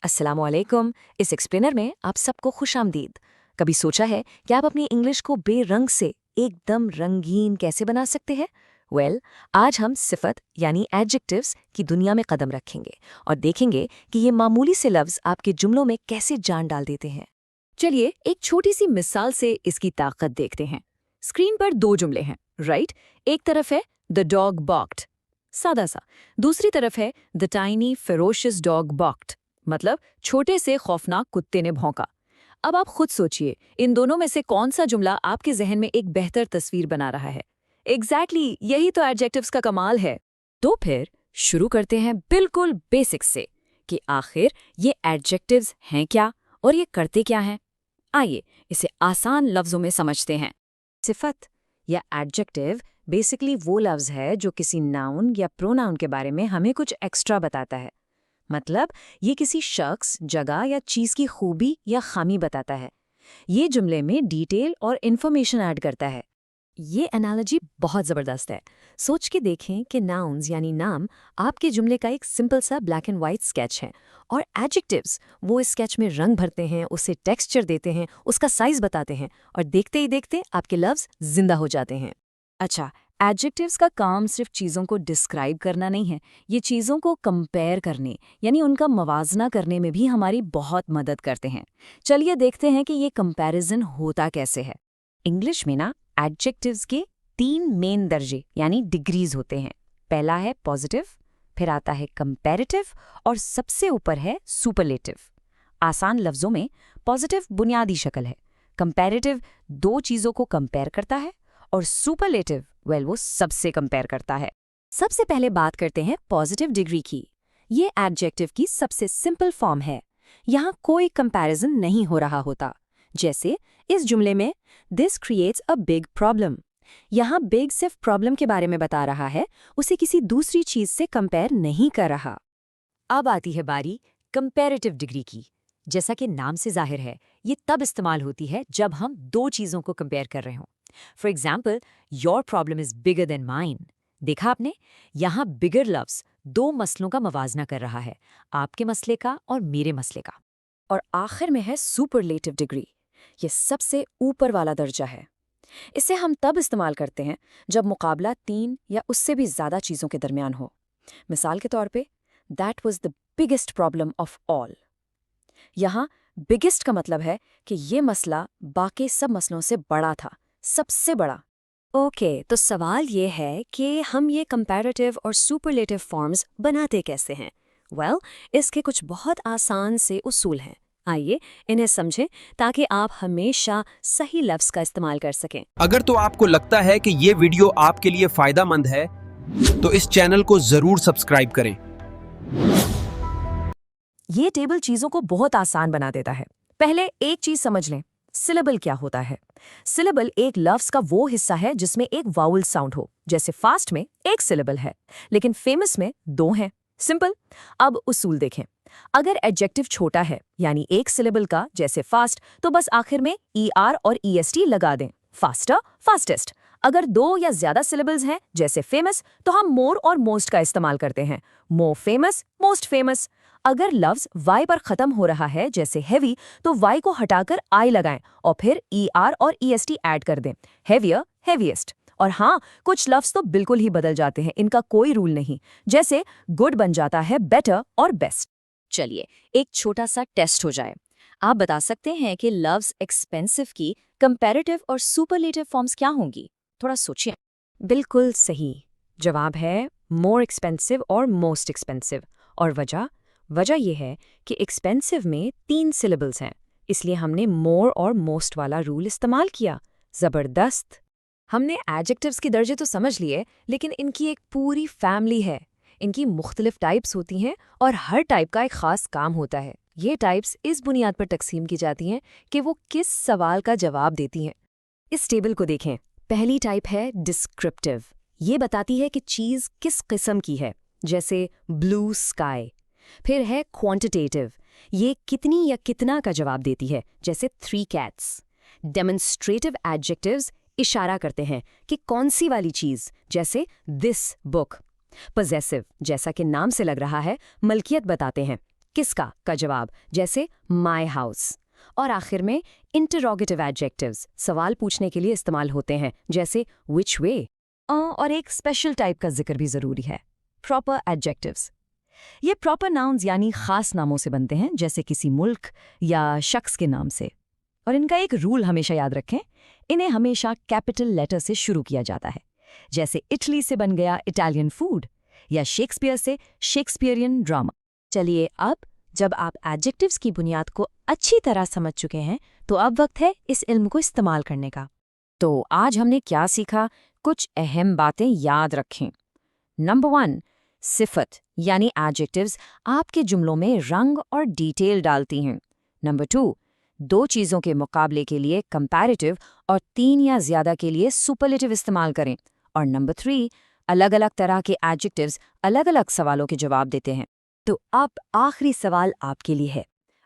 अस्सलामुअलैकुम। इस एक्सप्लेनर में आप सबको खुशामदीद। कभी सोचा है कि आप अपनी इंग्लिश को बेरंग से एकदम रंगीन कैसे बना सकते हैं? आज हम सिफत यानी एडजेक्टिव्स की दुनिया में कदम रखेंगे और देखेंगे कि ये मामूली से लफ्ज़ आपके जुमलों में कैसे जान डाल देते हैं। चलिए एक छोटी सी मिसाल से इसकी ताकत देखते हैं। स्क्रीन पर दो जुमले हैं, राइट? एक तरफ है द डॉग बॉक्ड, सादा सा। दूसरी तरफ है द टाइनी फेरोशियस डॉग बॉक्ड, मतलब छोटे से खौफनाक कुत्ते ने भौंका। अब आप खुद सोचिए, इन दोनों में से कौन सा जुमला आपके जहन में एक बेहतर तस्वीर बना रहा है? एग्जैक्टली यही तो एडजेक्टिव्स का कमाल है। तो फिर शुरू करते हैं बिल्कुल बेसिक से कि आखिर ये एडजेक्टिव्स हैं क्या और ये करते क्या हैं। आइए इसे आसान लफ्जों में समझते हैं। सिफत या एडजेक्टिव बेसिकली वो लफ्ज है जो किसी नाउन या प्रोनाउन के बारे में हमें कुछ एक्स्ट्रा बताता है। मतलब ये किसी शख्स, जगह या चीज की खूबी या खामी बताता है। ये जुमले में डिटेल और इन्फॉर्मेशन ऐड करता है। ये एनालॉजी बहुत ज़बरदस्त है। सोच के देखें कि नाउन्स यानी नाम आपके जुमले का एक सिंपल सा ब्लैक एंड वाइट स्केच है और एडजेक्टिव्स वो इस स्केच में रंग भरते हैं, उसे टेक्सचर देते हैं, उसका साइज बताते हैं और देखते ही देखते आपके लफ्ज़ जिंदा हो जाते हैं। अच्छा, एडजेक्टिव्स का काम सिर्फ चीज़ों को डिस्क्राइब करना नहीं है, ये चीज़ों को कंपेयर करने यानी उनका मवाजना करने में भी हमारी बहुत मदद करते हैं। चलिए देखते हैं कि ये कंपैरिजन होता कैसे है। इंग्लिश में ना एडजेक्टिव्स के 3 मेन दर्जे यानी डिग्रीज होते हैं। पहला है पॉजिटिव, फिर आता है कंपैरेटिव और सबसे ऊपर है सुपरलेटिव। आसान लफ्जों में पॉजिटिव बुनियादी शक्ल है, कंपैरेटिव दो चीजों को कंपेयर करता है और सुपरलेटिव वो सबसे कंपेयर करता है। सबसे पहले बात करते हैं पॉजिटिव डिग्री की। ये एडजेक्टिव की सबसे सिंपल फॉर्म है। यहाँ कोई कंपैरिजन नहीं हो रहा होता। जैसे इस जुमले में this creates a big problem. यहाँ बिग सिर्फ प्रॉब्लम के बारे में बता रहा है, उसे किसी दूसरी चीज से कंपेयर नहीं कर रहा। अब आती है बारी कंपैरेटिव डिग्री की। जैसा कि नाम से जाहिर है, ये तब इस्तेमाल होती है जब हम दो चीजों को कंपेयर कर रहे हों। For example, your problem is bigger than mine. देखा आपने, यहाँ बिगर लफ्ज दो मसलों का मवाजना कर रहा है, आपके मसले का और मेरे मसले का। और आखिर में है सुपरलेटिव डिग्री। ये सबसे ऊपर वाला दर्जा है। इसे हम तब इस्तेमाल करते हैं जब मुकाबला 3 या उससे भी ज्यादा चीजों के दरमियान हो। मिसाल के तौर पे, that was the biggest problem of all. यहाँ बिगेस्ट का मतलब है कि ये मसला बाकी सब मसलों से बड़ा था, सबसे बड़ा। ओके, तो सवाल ये है कि हम ये कंपैरेटिव और सुपरलेटिव फॉर्म्स बनाते कैसे हैं? इसके कुछ बहुत आसान से उसूल हैं। आइए इन्हें समझें ताकि आप हमेशा सही लफ्ज़ का इस्तेमाल कर सकें। अगर तो आपको लगता है कि ये वीडियो आपके लिए फायदेमंद है, तो इस चैनल को जरूर सब्सक्राइब करें। ये टेबल चीजों को बहुत आसान बना देता है। पहले एक चीज समझ लें, सिलेबल क्या होता है। सिलेबल एक लफ्ज का वो हिस्सा है जिसमें एक वाउल साउंड हो। जैसे फास्ट में एक सिलेबल है, लेकिन फेमस में 2 हैं। सिंपल। अब उसूल देखें। अगर एडजेक्टिव छोटा है यानी एक सिलेबल का, जैसे फास्ट, तो बस आखिर में ER और EST लगा दें। Faster, fastest. अगर 2 या ज्यादा सिलेबल्स हैं, जैसे फेमस, तो हम मोर और मोस्ट का इस्तेमाल करते हैं। More famous, most famous. अगर लफ्ज Y पर खत्म हो रहा है, जैसे हैवी, तो Y को हटाकर I लगाएं और फिर ER और EST ऐड कर दें। Heavier, heaviest. और हाँ, कुछ लफ्ज तो बिल्कुल ही बदल जाते हैं, इनका कोई रूल नहीं। जैसे गुड बन जाता है बेटर और बेस्ट। चलिए एक छोटा सा टेस्ट हो जाए। आप बता सकते हैं कि लफ्ज एक्सपेंसिव की कंपैरेटिव और सुपरलेटिव फॉर्म्स क्या होंगी? थोड़ा सोचिए। बिल्कुल सही जवाब है मोर एक्सपेंसिव और मोस्ट एक्सपेंसिव। और वजह यह है कि एक्सपेंसिव में 3 सिलेबल्स हैं, इसलिए हमने मोर और मोस्ट वाला रूल इस्तेमाल किया। जबरदस्त। हमने एडजेक्टिव्स के दर्जे तो समझ लिए, लेकिन इनकी एक पूरी फैमिली है। इनकी मुख्तलिफ टाइप्स होती हैं और हर टाइप का एक ख़ास काम होता है। ये टाइप्स इस बुनियाद पर तकसीम की जाती हैं कि वो किस सवाल का जवाब देती हैं। इस टेबल को देखें। पहली टाइप है डिस्क्रिप्टिव। ये बताती है कि चीज़ किस किस्म की है, जैसे ब्लू स्काई। फिर है क्वांटिटेटिव। ये कितनी या कितना का जवाब देती है, जैसे 3 cats। डेमोन्स्ट्रेटिव एडजेक्टिव्स इशारा करते हैं कि कौन सी वाली चीज़, जैसे दिस बुक। पॉजेसिव, जैसा कि नाम से लग रहा है, मलकियत बताते हैं। किसका का जवाब, जैसे माय हाउस। और आखिर में इंटरोगेटिव एडजेक्टिव्स सवाल पूछने के लिए इस्तेमाल होते हैं, जैसे विच वे। और एक स्पेशल टाइप का जिक्र भी जरूरी है, प्रॉपर एडजेक्टिव्स। ये प्रॉपर नाउन्स यानी खास नामों से बनते हैं, जैसे किसी मुल्क या शख्स के नाम से। और इनका एक रूल हमेशा याद रखें, इन्हें हमेशा कैपिटल लेटर से शुरू किया जाता है, जैसे इटली से बन गया इटालियन फूड या शेक्सपियर से शेक्सपियरियन ड्रामा। चलिए, अब जब आप एडजेक्टिव्स की बुनियाद को अच्छी तरह समझ चुके हैं, तो अब वक्त है इस इल्म को इस्तेमाल करने का। तो आज हमने क्या सीखा, कुछ अहम बातें याद रखें। नंबर 1, सिफत यानी एडजेक्टिव्स आपके जुमलों में रंग और डिटेल डालती हैं। नंबर 2, 2 चीज़ों के मुकाबले के लिए कंपैरेटिव और 3 या ज़्यादा के लिए सुपरलेटिव इस्तेमाल करें। और नंबर 3, अलग अलग तरह के एडजेक्टिव्स अलग अलग सवालों के जवाब देते हैं। तो अब आखिरी सवाल आपके लिए है।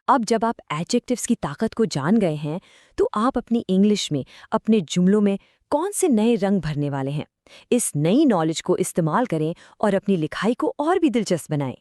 अब जब आप एडजेक्टिव्स की ताकत को जान गए हैं, तो आप अपनी इंग्लिश में, अपने जुमलों में कौन से नए रंग भरने वाले हैं? इस नई नॉलेज को इस्तेमाल करें और अपनी लिखाई को और भी दिलचस्प बनाएं।